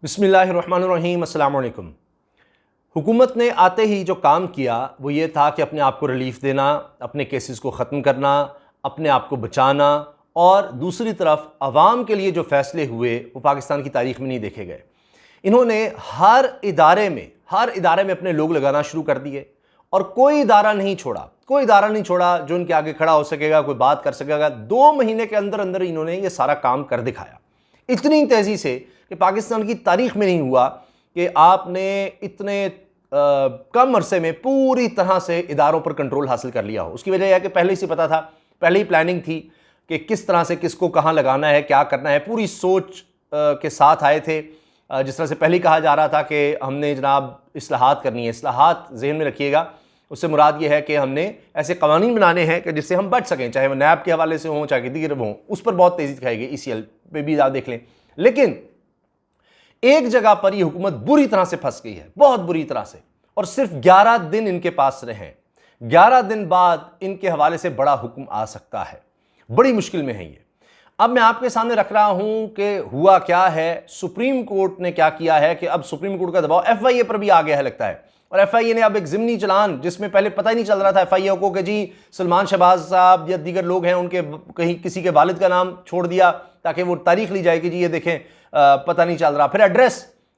बिस्मिल्लाहिर्रहमानिर्रहीम अस्सलाम वालेकुम। हुकूमत ने आते ही जो काम किया वो ये था कि अपने आप को रिलीफ देना, अपने केसेस को ख़त्म करना, अपने आप को बचाना, और दूसरी तरफ आवाम के लिए जो फ़ैसले हुए वो पाकिस्तान की तारीख़ में नहीं देखे गए। इन्होंने हर इदारे में अपने लोग लगाना शुरू कर दिए और कोई इदारा नहीं छोड़ा जो इनके आगे खड़ा हो सकेगा, कोई बात कर सकेगा। 2 महीने के अंदर अंदर इन्होंने ये सारा काम कर दिखाया, इतनी तेज़ी से कि पाकिस्तान की तारीख में नहीं हुआ कि आपने इतने कम अरसे में पूरी तरह से इदारों पर कंट्रोल हासिल कर लिया हो। उसकी वजह यह है कि पहले से पता था, पहले ही प्लानिंग थी कि किस तरह से किसको कहाँ लगाना है, क्या करना है, पूरी सोच के साथ आए थे। जिस तरह से पहले ही कहा जा रहा था कि हमने जनाब इस्लाहात करनी है। इस्लाहात जहन में रखिएगा, उससे मुराद ये है कि हमने ऐसे कवानीन बनाने हैं कि जिससे हम बच सकें, चाहे वो नैब के हवाले से हों, चाहे दीगर हों। उस पर बहुत तेज़ी दिखाई गई, ECL पे भी आप देख लें। लेकिन एक जगह पर यह हुकूमत बुरी तरह से फंस गई है, बहुत बुरी तरह से, और सिर्फ 11 दिन इनके पास रहे। 11 दिन बाद इनके हवाले से बड़ा हुक्म आ सकता है। बड़ी मुश्किल में है ये। अब मैं आपके सामने रख रहा हूं कि हुआ क्या है। सुप्रीम कोर्ट ने क्या किया है कि अब सुप्रीम कोर्ट का दबाव FIA पर भी आ गया है लगता है, और FIA ने अब एक ज़िमनी चलान, जिसमें पहले पता ही नहीं चल रहा था FIA को कि जी सलमान शहबाज साहब या दीगर लोग हैं, उनके कहीं किसी के वालिद का नाम छोड़ दिया ताकि वो तारीख ली जाए कि जी ये देखें पता नहीं चल रहा। फिर एड्रेस,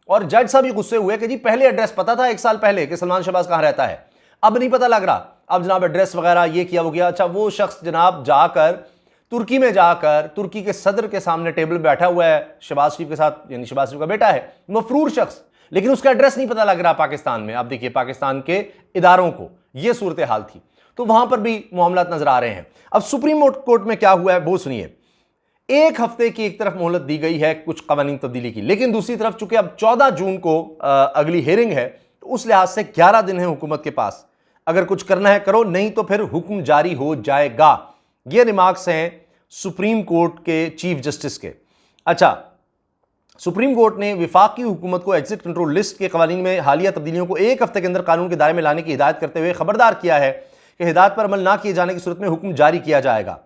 और जज साहब भी गुस्से हुए कि जी पहले एड्रेस पता था 1 साल पहले कि सलमान शहबाज कहाँ रहता है, अब नहीं पता लग रहा। अब जनाब एड्रेस वगैरह ये किया वो किया। अच्छा, वो शख्स जनाब जाकर तुर्की में जाकर तुर्की के सदर के सामने टेबल पर बैठा हुआ है शहबाज शरीफ के साथ, यानी शहबाज शरीफ का बेटा है, मफरूर शख्स, लेकिन उसका एड्रेस नहीं पता लग रहा पाकिस्तान में। आप देखिए पाकिस्तान के इदारों को ये सूरत हाल थी, तो वहां पर भी मामला नजर आ रहे हैं। अब सुप्रीम कोर्ट में क्या हुआ है वो सुनिए। 1 हफ्ते की एक तरफ मोहलत दी गई है कुछ कवानीन तब्दीली की, लेकिन दूसरी तरफ चूंकि अब 14 जून को अगली हेयरिंग है, तो उस लिहाज से 11 दिन है हुकूमत के पास। अगर कुछ करना है करो, नहीं तो फिर हुक्म जारी हो जाएगा। ये रिमार्क्स हैं सुप्रीम कोर्ट के चीफ जस्टिस के। अच्छा, सुप्रीम कोर्ट ने विफाकी हुकूमत को एग्जिट कंट्रोल लिस्ट के कवानीन में हालिया तब्दीलियों को 1 हफ्ते के अंदर कानून के दायरे में लाने की हिदायत करते हुए खबरदार किया है कि हिदायत पर अमल ना किए जाने की सूरत में हुक्म जारी किया जाएगा।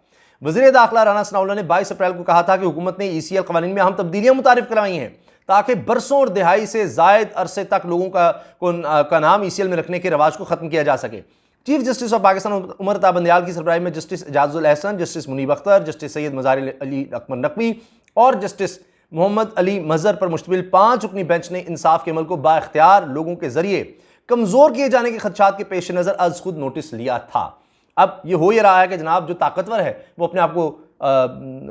वज़ीर दाखिला राना सनाउल्लाह ने 22 अप्रैल को कहा था कि हुकूमत ने ECL कवानीन में अहम तब्दीलियां मुतारिफ करवाई हैं ताकि बरसों और दिहाई से जायद अरसे तक लोगों का नाम ECL में रखने के रवाज को खत्म किया जा सके। Chief justice of Pakistan Umar Ata Bandial की सरबराही में justice Ijazul Ahsan, justice Munib Akhtar, justice Syed Mazhar Ali Akbar Naqvi और जस्टिस मोहम्मद अली मजहर पर मुश्तमिल 5 रुकनी बेंच ने इंसाफ के अमल को बाइख्तियार लोगों के जरिए कमजोर किए जाने के खदशात के पेश नजर अज खुद नोटिस लिया था। अब ये हो ही रहा है कि जनाब जो ताकतवर है वो अपने आप को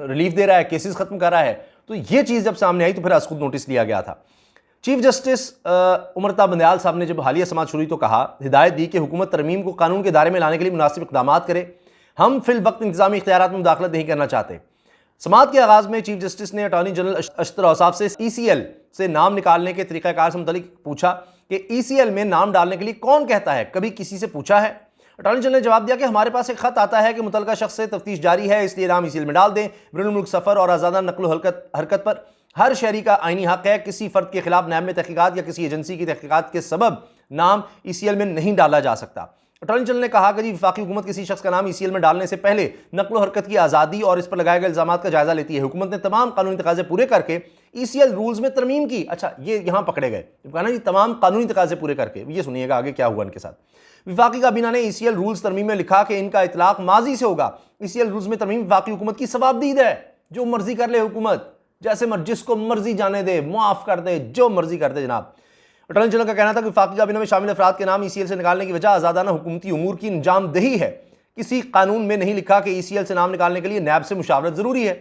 रिलीफ दे रहा है, केसेस खत्म कर रहा है, तो ये चीज़ जब सामने आई तो फिर अज खुद नोटिस लिया गया था। चीफ जस्टिस उमर ता बंदयाल साहब ने जब हालिया समात शुरू तो कहा, हिदायत दी कि हुकूमत तरमीम को कानून के दायरे में लाने के लिए मुनासिब इक़दाम करे। हम फिल वक्त इंतजामी इख्तियारात में मुदाखलत नहीं करना चाहते। समात के आगाज़ में चीफ जस्टिस ने अटॉर्नी जनरल अशतर औसाफ से ECL से नाम निकालने के तरीक़ाकार से मुतल्लिक पूछा कि ECL में नाम डालने के लिए कौन कहता है, कभी किसी से पूछा है? अटॉर्नी जनरल ने जवाब दिया कि हमारे पास एक खत आता है कि मुतल्लिका शख्स से तफ्तीश जारी है, इसलिए नाम ECL में डाल दें। बैरुल मुल्क सफ़र और आज़ादा नकल हरकत पर हर शहरी का आईनी हक है। किसी फ़र्द के खिलाफ नैब में तहकीकात या किसी एजेंसी की तहकीकात के सबब नाम ECL में नहीं डाला जा सकता। अटॉर्नी जनरल ने कहा कि वफाकी हुकूमत किसी शख्स का नाम ECL में डालने से पहले नकल हरकत की आज़ादी और इस पर लगाए गए इल्ज़ाम का जायजा लेती है। हुकूमत ने तमाम कानूनी तकाज़े पूरे करके ECL रूल्स में तरमीम की। अच्छा, ये यहाँ पकड़े गए, कहना जी तमाम कानूनी तकाज़े पूरे करके। ये सुनिएगा आगे क्या हुआ इनके साथ। विफाकी काबीना ने ECL रूल्स तरमीम में लिखा कि इनका इतलाक माजी से होगा। ECL रूल्स में तरमीम विफाकी हुकूमत की सवाबदीद है, जो मर्जी कर ले हुकूमत, जैसे जिसको मर्जी जाने दे, मुआफ़ कर दे, जो मर्जी कर दे। जनाब अटॉर्नी जनरल का कहना था कि वफाकी काबीना में शामिल अफराद के नाम ECL से निकालने की वजह आज़ादाना हुकूमती उमूर की अंजामदही है। किसी कानून में नहीं लिखा कि ECL से नाम निकालने के लिए नैब से मुशावरत ज़रूरी है।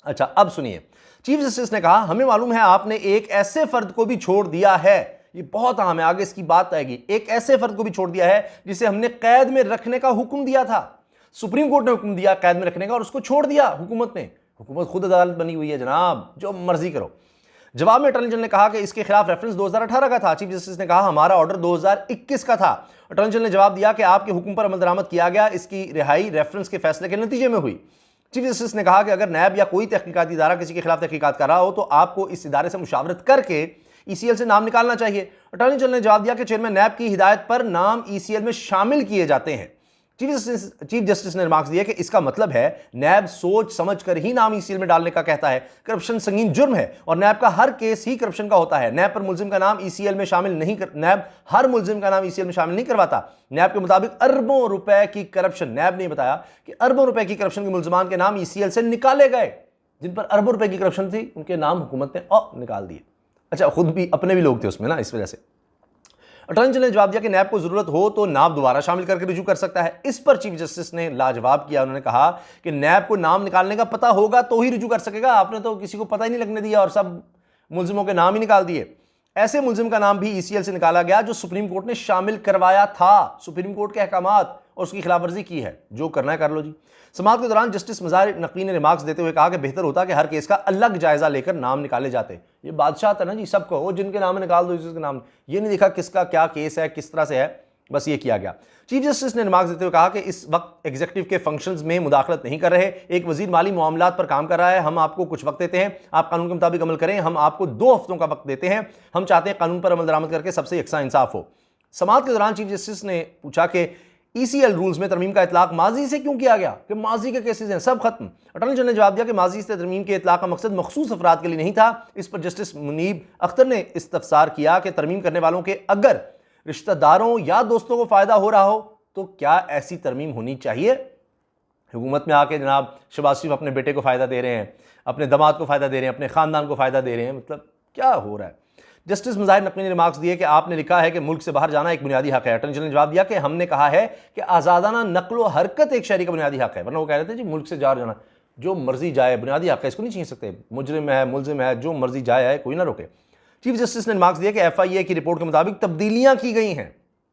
अच्छा, अब सुनिए, चीफ जस्टिस ने कहा, हमें मालूम है आपने एक ऐसे फ़र्द को भी छोड़ दिया है, ये बहुत अहम है, आगे इसकी बात आएगी, एक ऐसे फ़र्द को भी छोड़ दिया है जिसे हमने कैद में रखने का हुक्म दिया था। सुप्रीम कोर्ट ने हुक्म दिया कैद में रखने का और उसको छोड़ दिया हुकूमत ने। हुकूमत खुद अदालत बनी हुई है जनाब, जो मर्जी करो। जवाब में अटॉर्नी जनरल ने कहा कि इसके खिलाफ रेफरेंस 2018 का था। चीफ जस्टिस ने कहा हमारा ऑर्डर 2021 का था। अटॉर्नी जनरल ने जवाब दिया कि आपके हुक्म पर अमल दरामद किया गया, इसकी रिहाई रेफरेंस के फैसले के नतीजे में हुई। चीफ जस्टिस ने कहा कि अगर नैब या कोई तहकीकाती इदारा किसी के खिलाफ तहकीकात कर रहा हो तो आपको इस इदारे से मुशावरत करके ECL से नाम निकालना चाहिए। अटॉर्नी जनरल ने जवाब दिया कि चेयरमैन नैब की हिदायत पर नाम ECL में शामिल किए जाते हैं। चीफ जस्टिस ने रिमार्क्स दिया कि इसका मतलब है नैब सोच समझ कर ही नाम ईसीएल में डालने का कहता है। करप्शन संगीन जुर्म है और नैब का हर केस ही करप्शन का होता है। नैब पर मुलजिम का नाम ईसीएल में शामिल नहीं कर नैब हर मुलजिम का नाम ईसीएल में शामिल नहीं करवाता। नैब के मुताबिक अरबों रुपए की करप्शन, नैब ने बताया कि अरबों रुपए की करप्शन के मुलजमान के नाम ईसीएल से निकाले गए। जिन पर अरबों रुपए की करप्शन थी उनके नाम हुकूमत ने निकाल दिए। अच्छा, खुद भी अपने भी लोग थे उसमें ना, इस वजह से अटॉर्नी जनरल ने जवाब दिया कि नैब को जरूरत हो तो नाम दोबारा शामिल करके रुजू कर सकता है। इस पर चीफ जस्टिस ने लाजवाब किया। उन्होंने कहा कि नैब को नाम निकालने का पता होगा तो ही रुजू कर सकेगा। आपने तो किसी को पता ही नहीं लगने दिया और सब मुलजिमों के नाम ही निकाल दिए। ऐसे मुलजिम का नाम भी ईसीएल से निकाला गया जो सुप्रीम कोर्ट ने शामिल करवाया था। सुप्रीम कोर्ट के अहकामात और उसकी खिलाफवर्जी की है। जो करना है कर लो जी। समाअत के दौरान जस्टिस मज़ार नकवी ने रिमार्क्स देते हुए कहा कि बेहतर होता कि हर केस का अलग जायजा लेकर नाम निकाले जाते। ये बादशाह था ना जी, सबको वो जिनके नाम निकाल दो, जिसके नाम, ये नहीं देखा किसका क्या केस है, किस तरह से है, बस ये किया गया। चीफ जस्टिस ने रिमार्क्स देते हुए कहा कि इस वक्त एग्जीक्यूटिव के फंक्शंस में मुदाखलत नहीं कर रहे। एक वजीर माली मामलात पर काम कर रहा है। हम आपको कुछ वक्त देते हैं, आप कानून के मुताबिक अमल करें। हम आपको 2 हफ्तों का वक्त देते हैं। हम चाहते हैं कानून पर अमल दरामद करके सबसे यकसा इंसाफ हो। समाअत के दौरान चीफ जस्टिस ने पूछा कि ईसीएल रूल्स में तरमीम का इतलाक माजी से क्यों किया गया, कि माजी के केसेस हैं सब खत्म। अटॉर्नी जनरल ने जवाब दिया कि माजी से तरमीम के इतलाक का मकसद मखसूस अफराद के लिए नहीं था। इस पर जस्टिस मुनीब अख्तर ने इस्तफसार किया कि तरमीम करने वालों के अगर रिश्तेदारों या दोस्तों को फायदा हो रहा हो तो क्या ऐसी तरमीम होनी चाहिए। हुकूमत में आके जनाब शहबाज शरीफ अपने बेटे को फायदा दे रहे हैं, अपने दामाद को फायदा दे रहे हैं, अपने खानदान को फायदा दे रहे हैं, मतलब क्या हो रहा है। जस्टिस मज़ाहिर नकवी ने रिमार्क्स दिए कि आपने लिखा है कि मुल्क से बाहर जाना एक बुनियादी हक है। अटॉर्नी जनरल ने जवाब दिया कि हमने कहा है कि आज़ादाना नकलो हरकत एक शहरी का बुनियादी हक है। वरना वो कह रहे थे जी मुल्क से जाना जो मर्जी जाए, बुनियादी हक है, इसको नहीं छीन सकते। मुजरिम है, मुलजिम है, जो मर्जी जाए है, कोई ना रोके। चीफ जस्टिस ने रिमार्क्स दिया कि FIA की रिपोर्ट के मुताबिक तब्दीलियां की गई हैं।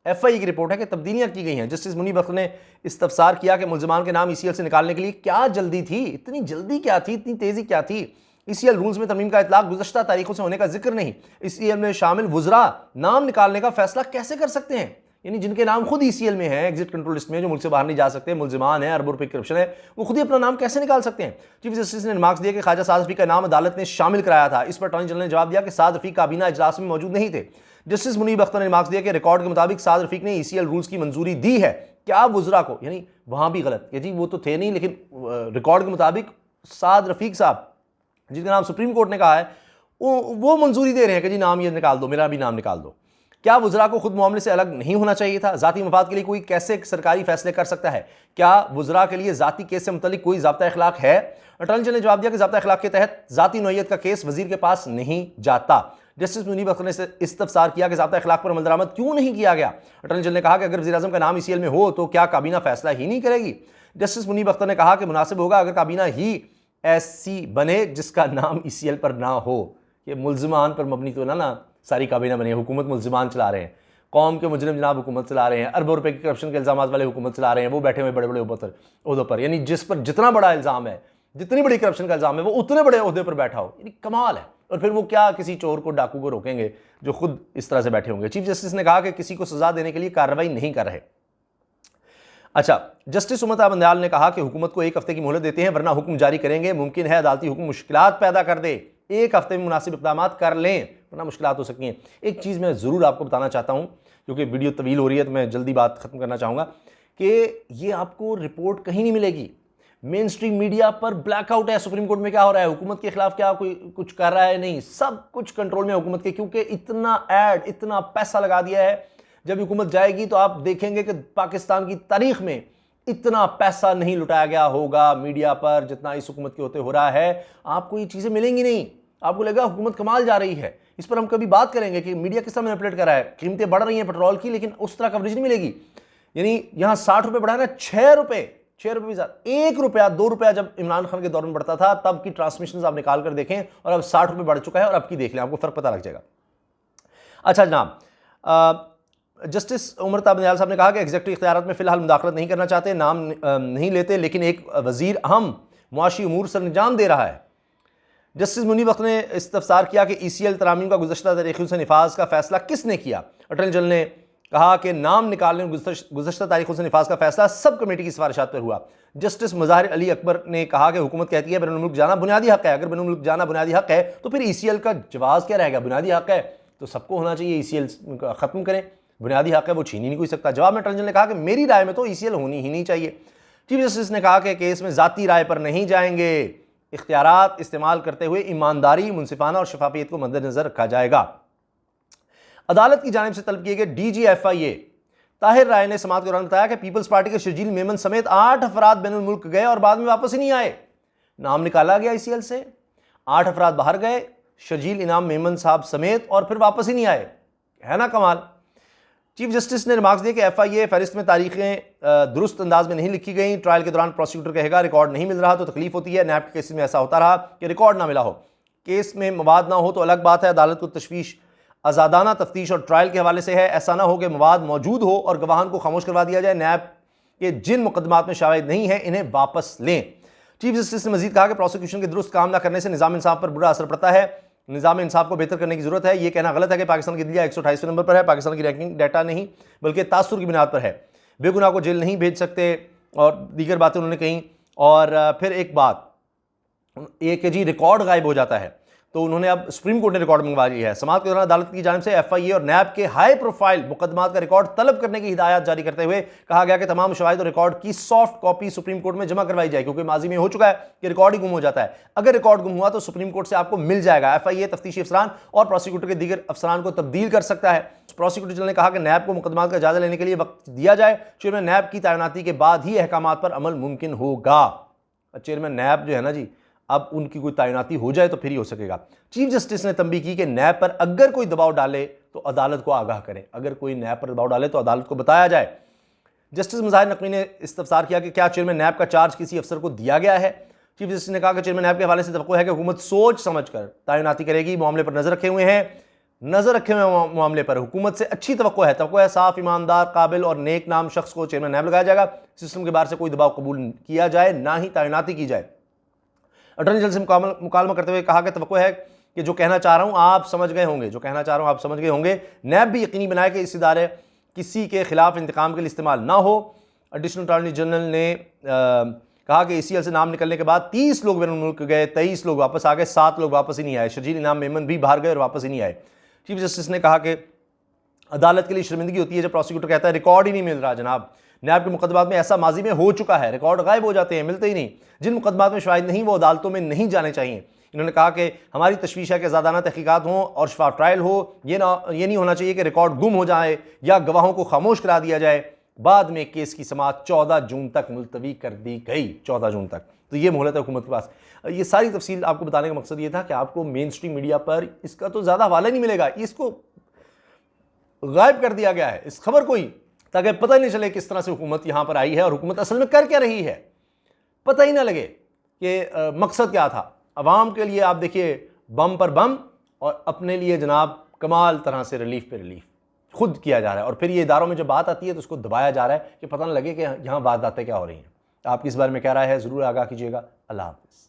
FIA की रिपोर्ट है कि तब्दीलियां की गई हैं। जस्टिस मुनीब अख्तर ने इस्तफसार किया कि मुलजमान के नाम ईसीएल से निकालने के लिए क्या जल्दी थी, इतनी जल्दी क्या थी, इतनी तेजी क्या थी। ईसीएल रूल्स में तरमीम का इतलाक गुज़श्ता तारीखों से होने का जिक्र नहीं। ईसीएल में शामिल वुज़रा नाम निकालने का फैसला कैसे कर सकते हैं, यानी जिनके नाम खुद ईसीएल में है, एग्जिट कंट्रोल लिस्ट में, जो मुल्क से बाहर नहीं जा सकते, मुलजिमान है, अरबों रुपए करप्शन है, वो खुद ही अपना नाम कैसे निकाल सकते हैं। चीफ जस्टिस ने रिमार्क्स दिया कि ख्वाजा साद रफीक का नाम अदालत ने शामिल कराया था। इस पर अटॉर्नी जनरल ने जवाब दिया कि साद रफीक काबीना इजलास में मौजूद नहीं थे। जस्टिस मुनीब अख्तर ने रिमार्क्स दिया कि रिकॉर्ड के मुताबिक साद रफीक ने ईसीएल रूल्स की मंजूरी दी है। क्या वुज़रा को, यानी वहां भी गलत कि जी वो तो थे नहीं, लेकिन रिकॉर्ड के मुताबिक साद रफीक साहब जिनका नाम सुप्रीम कोर्ट ने कहा है वो मंजूरी दे रहे हैं कि जी नाम ये निकाल दो, मेरा भी नाम निकाल दो। क्या वुज़रा को खुद मामले से अलग नहीं होना चाहिए था। ज़ाती मफाद के लिए कोई कैसे सरकारी फैसले कर सकता है। क्या वुज़रा के लिए ज़ाती केस से मुतल्लिक कोई ज़ाब्ता अखलाक है। अटॉर्नी जनरल ने जवाब दिया कि ज़ाब्ता अखलाक के तहत ज़ाती नौइयत का केस वजीर के पास नहीं जाता। जस्टिस मुनीब अख्तर ने इस्तफसार किया कि ज़ाब्ता अखलाक पर अमल दरामद क्यों नहीं किया गया। अटॉर्नी जनरल ने कहा कि अगर वज़ीर आज़म का नाम ईसीएल में हो तो क्या काबीना फैसला ही नहीं करेगी। जस्टिस मुनीब अख्तर ने कहा कि मुनासिब होगा अगर काबीना ही ऐसी बने जिसका नाम ईसीएल पर ना हो। ये मुलजिमान पर मबनी तो ना सारी काबीना बनी है। हुकूमत मुलजिमान चला रहे हैं, कौम के मुजरिम जनाब हुकूमत चला रहे हैं, अरबों रुपए के करप्शन के इल्ज़ाम वाले हुकूमत चला रहे हैं, वो बैठे हुए बड़े बड़े उहदों पर, यानी जिस पर जितना बड़ा इल्ज़ाम है, जितनी बड़ी करप्शन का इल्ज़ाम है, वो उतने बड़े उहदे पर बैठा हो, यानी कमाल है। और फिर वो क्या किसी चोर को, डाकू को रोकेंगे जो खुद इस तरह से बैठे होंगे। चीफ जस्टिस ने कहा कि किसी को सजा देने के लिए कार्रवाई नहीं कर रहे। अच्छा, जस्टिस उमता बंदयाल ने कहा कि हुकूमत को 1 हफ्ते की मोहलत देते हैं वरना हुक्म जारी करेंगे। मुमकिन है अदालती हुक्म मुश्किलात पैदा कर दे, 1 हफ्ते में मुनासिब इक़दाम कर लें वरना मुश्किलात हो सकती हैं। एक चीज़ मैं ज़रूर आपको बताना चाहता हूँ क्योंकि वीडियो तवील हो रही है तो मैं जल्दी बात ख़त्म करना चाहूँगा कि ये आपको रिपोर्ट कहीं नहीं मिलेगी। मेन स्ट्रीम मीडिया पर ब्लैकआउट है। सुप्रीम कोर्ट में क्या हो रहा है, हुकूमत के खिलाफ क्या कोई कुछ कर रहा है, नहीं, सब कुछ कंट्रोल में हुकूमत के, क्योंकि इतना ऐड, इतना पैसा लगा दिया है। जब हुकूमत जाएगी तो आप देखेंगे कि पाकिस्तान की तारीख में इतना पैसा नहीं लुटाया गया होगा मीडिया पर जितना इस हुकूमत के होते हो रहा है। आपको ये चीज़ें मिलेंगी नहीं, आपको लगेगा हुकूमत कमाल जा रही है। इस पर हम कभी बात करेंगे कि मीडिया किस तरह मैनिपुलेट कर रहा है। कीमतें बढ़ रही हैं पेट्रोल की, लेकिन उस तरह कवरेज नहीं मिलेगी। यानी यहाँ 60 रुपये बढ़ा ना, 6 रुपये भी ज़्यादा, 1 रुपया 2 रुपया जब इमरान खान के दौर में बढ़ता था तब की ट्रांसमिशन आप निकाल कर देखें और अब 60 रुपये बढ़ चुका है और अब की देख लें, आपको फ़र्क पता लग जाएगा। अच्छा जनाब, जस्टिस उमता बंदयाल साहब ने कहा कि एग्जीक्यूटिव इख्तियारात में फिलहाल मुदाखलत नहीं करना चाहते, नाम नहीं लेते, लेकिन एक वजीर अहम मुआशी उमूर सरंजाम दे रहा है। जस्टिस मुनीब अख्तर ने इस्तफसार किया कि ईसीएल तरामीम का गुज़श्ता तारीखों से निफाज का फैसला किसने किया। अटॉर्नी जनरल ने कहा कि नाम निकालने गुज़श्ता तारीखों से निफाज का फैसला सब कमेटी की सिफारिशात पर हुआ। जस्टिस मुज़ाहिर अली अकबर ने कहा कि हुकूमत कहती है बैनुल मुल्क जाना बुनियादी हक है। अगर बैनुल मुल्क जाना बुनियादी हक है तो फिर ईसीएल का जवाब क्या रहेगा। बुनियादी हक है तो सबको होना चाहिए, ईसीएल ख़त्म करें। बुनियादी हक है, वो छीन ही नहीं कोई सकता। जवाब में अटॉर्नी जनरल ने कहा कि मेरी राय में तो ECL होनी ही नहीं चाहिए। चीफ जस्टिस ने कहा कि केस में जाती राय पर नहीं जाएंगे, इख्तियारात इस्तेमाल करते हुए ईमानदारी, मुनसिफाना और शफाफियत को मद्देनजर रखा जाएगा। अदालत की जानिब से तलब किए गए DG FIA ताहिर राय ने समाअत के दौरान बताया कि पीपल्स पार्टी के शर्जील मेमन समेत 8 अफराद बैनुल मुल्क गए और बाद में वापस ही नहीं आए। नाम निकाला गया ECL से, 8 अफराद बाहर गए, शर्जील इनाम मेमन साहब समेत, और फिर वापस ही नहीं आए। है ना कमाल। चीफ जस्टिस ने रिमार्क्स दिए कि FIA फहरिस्त में तारीखें दुरुस्त अंदाज में नहीं लिखी गई। ट्रायल के दौरान प्रोसिक्यूटर कहेगा रिकॉर्ड नहीं मिल रहा तो तकलीफ होती है। नैब के केसेस में ऐसा होता रहा कि रिकॉर्ड ना मिला हो, केस में मवाद ना हो तो अलग बात है। अदालत को तशवीश आज़ादाना तफ्तीश और ट्रायल के हवाले से है। ऐसा ना हो कि मवाद मौजूद हो और गवाहान को खामोश करवा दिया जाए। नैब के जिन मुकदमात में शाहिद नहीं है इन्हें वापस लें। चीफ जस्टिस ने मजीद कहा कि प्रोसिक्यूशन के दुरुस्त काम न करने से निज़ाम इंसाफ पर बुरा असर पड़ता है। निज़ाम इंसाफ को बेहतर करने की जरूरत है। यह कहना गलत है कि पाकिस्तान की दिल्ली 128वें नंबर पर है। पाकिस्तान की रैंकिंग डाटा नहीं बल्कि तासुर की बुनियाद पर है। बेगुनाह को जेल नहीं भेज सकते और दीगर बातें उन्होंने कहीं। और फिर एक बात ये कि जी रिकॉर्ड गायब हो जाता है, तो उन्होंने अब सुप्रीम कोर्ट ने रिकॉर्ड मंगवा लिया है। समाअत के दौरान अदालत की जानिब से FIA और नैब के हाई प्रोफाइल मुकदमात का रिकॉर्ड तलब करने की हिदायत जारी करते हुए कहा गया कि तमाम शवाहिद और रिकॉर्ड की सॉफ्ट कॉपी सुप्रीम कोर्ट में जमा करवाई जाए, क्योंकि माजी में हो चुका है कि रिकॉर्ड ही गुम हो जाता है। अगर रिकॉर्ड गुम हुआ तो सुप्रीम कोर्ट से आपको मिल जाएगा। FIA तफ्तीशी अफसरान और प्रोसिक्यूटर के दीगर अफसरान को तब्दील कर सकता है। प्रोसिक्यूटर जनरल ने कहा कि नैब को मुकदमात का जायजा लेने के लिए वक्त दिया जाए। चेयरमैन नैब की तैनाती के बाद ही अहकामात पर अमल मुमकिन होगा। चेयरमैन नैब जो है ना जी, अब उनकी कोई तैनाती हो जाए तो फिर ही हो सकेगा। चीफ जस्टिस ने तंबीह की कि नैब पर अगर कोई दबाव डाले तो अदालत को आगाह करें। अगर कोई नैब पर दबाव डाले तो अदालत को बताया जाए। जस्टिस मुजाहिर नकवी ने इस्तफसार किया कि क्या चेयरमैन नैब का चार्ज किसी अफसर को दिया गया है। चीफ जस्टिस ने कहा कि चेयरमैन नैब के हवाले से तवक्को है कि हुकूमत सोच समझ कर तैनाती करेगी। मामले पर नजर रखे हुए मामले पर हुकूमत से अच्छी तवक्को है साफ, ईमानदार, काबिल और नेक नाम शख्स को चेयरमैन नैब लगाया जाएगा। सिस्टम के बाहर से कोई दबाव कबूल किया जाए ना ही तैनाती की जाए। अटॉर्नी जनरल से मुकालमा करते हुए कहा कि तवक्को है कि जो कहना चाह रहा हूं आप समझ गए होंगे। नैब भी यकीनी बनाए कि इस इदारे किसी के खिलाफ इंतकाम के लिए इस्तेमाल ना हो। एडिशनल अटॉर्नी जनरल ने कहा कि ECL से नाम निकलने के बाद 30 लोग बैनुल मुल्क गए, 23 लोग वापस आ गए, 7 लोग वापस ही नहीं आए। शर्जील इनाम मेमन भी बाहर गए और वापस ही नहीं आए। चीफ जस्टिस ने कहा कि अदालत के लिए शर्मिंदगी होती है जब प्रोसिक्यूटर कहता है रिकॉर्ड ही नहीं मिल रहा। जनाब, नैब के मुकदमात में ऐसा माजी में हो चुका है, रिकॉर्ड गायब हो जाते हैं, मिलते ही नहीं। जिन मुकदमात में शाहिद नहीं वो अदालतों में नहीं जाने चाहिए। इन्होंने कहा कि हमारी तशवीश है कि ज़ादाना तहकीकात हों और शफाफ ट्रायल हो। ये नहीं होना चाहिए कि रिकॉर्ड गुम हो जाए या गवाहों को खामोश करा दिया जाए। बाद में केस की समाअत 14 जून तक मुलतवी कर दी गई। 14 जून तक तो ये मोहलत है हुकूमत के पास। ये सारी तफसील आपको बताने का मकसद ये था कि आपको मेन स्ट्रीम मीडिया पर इसका तो ज़्यादा हवाला नहीं मिलेगा। इसको गायब कर दिया गया है इस खबर को ही, ताकि पता ही नहीं चले किस तरह से हुकूमत यहां पर आई है और हुकूमत असल में कर क्या रही है, पता ही ना लगे कि मकसद क्या था। अवाम के लिए आप देखिए बम पर बम और अपने लिए जनाब कमाल तरह से रिलीफ पे रिलीफ खुद किया जा रहा है। और फिर ये इदारों में जब बात आती है तो उसको दबाया जा रहा है कि पता ना लगे कि यहाँ वारदातें क्या हो रही हैं। आपकी इस बारे में क्या राय है, ज़रूर आगाह कीजिएगा। अल्लाह हाफ़िज़।